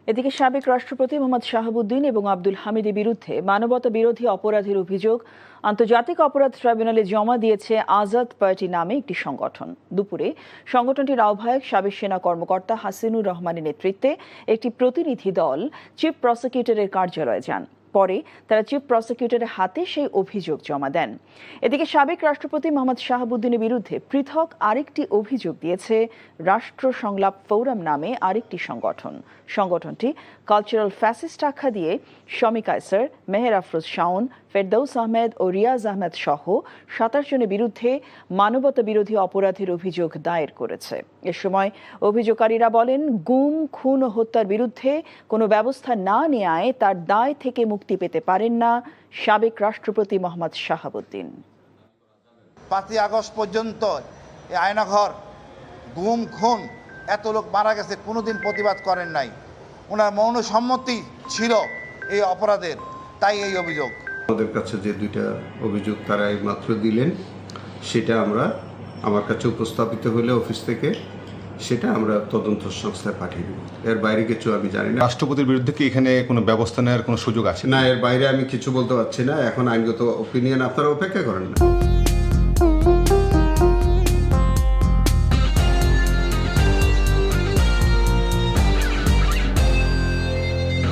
এদিকে সাবেক রাষ্ট্রপতি মোহাম্মদ শাহাবুদ্দিন এবং আব্দুল হামিদের বিরুদ্ধে মানবতা বিরোধী অপরাধের অভিযোগ আন্তর্জাতিক অপরাধ ট্রাইব্যুনালে জমা দিয়েছে আজাদ পার্টি নামে একটি সংগঠন। দুপুরে সংগঠনটির আহ্বায়ক সাবেক সেনা কর্মকর্তা হাসিনুর রহমানের নেতৃত্বে একটি প্রতিনিধি দল চিফ প্রসিকিউটরের কার্যালয়ে যান। পরে তারা চিফ প্রসিকিউটরের হাতে সেই অভিযোগ জমা দেন। এদিকে সাবেক রাষ্ট্রপতি মোহাম্মদ শাহাবুদ্দিনের বিরুদ্ধে পৃথক আরেকটি অভিযোগ দিয়েছে রাষ্ট্র সংলাপ ফোরাম নামে আরেকটি সংগঠন। সংগঠনটি কালচারাল ফ্যাসিস্ট আখ্যা দিয়ে শমী কায়সার, মেহের আফরোজ শাওন, ফেরদৌস আহমেদ ও রিয়াজ আহমেদ সহ ২৭ জনের বিরুদ্ধে মানবতা বিরোধী অপরাধের অভিযোগ দায়ের করেছে। এ সময় অভিযোগকারীরা বলেন, গুম, খুন ও হত্যার বিরুদ্ধে কোনো ব্যবস্থা না নেওয়ায় তার দায় থেকে মুক্তি পেতে পারেন না সাবেক রাষ্ট্রপতি মোহাম্মদ শাহাবুদ্দিন। ৫ই আগস্ট পর্যন্ত এই আয়নাঘর গুম, খুন, এত লোক মারা গেছে, কোনোদিন প্রতিবাদ করেন নাই। ওনার মৌন সম্মতি ছিল এই অপরাধের, তাই এই অভিযোগ। আমাদের কাছে যে দুইটা অভিযোগ তারা এই মাত্র দিলেন, সেটা আমার কাছে উপস্থাপিত হলে অফিস থেকে সেটা আমরা তদন্ত সংস্থায় পাঠিয়ে দেব। এর বাইরে কিছু আমি জানি না। রাষ্ট্রপতির বিরুদ্ধে কি এখানে কোনো ব্যবস্থা নেওয়ার কোনো সুযোগ আছে? না, এর বাইরে আমি কিছু বলতে পারছি না। এখন আইনগত ওপিনিয়ন আপনারা অপেক্ষা করেন না।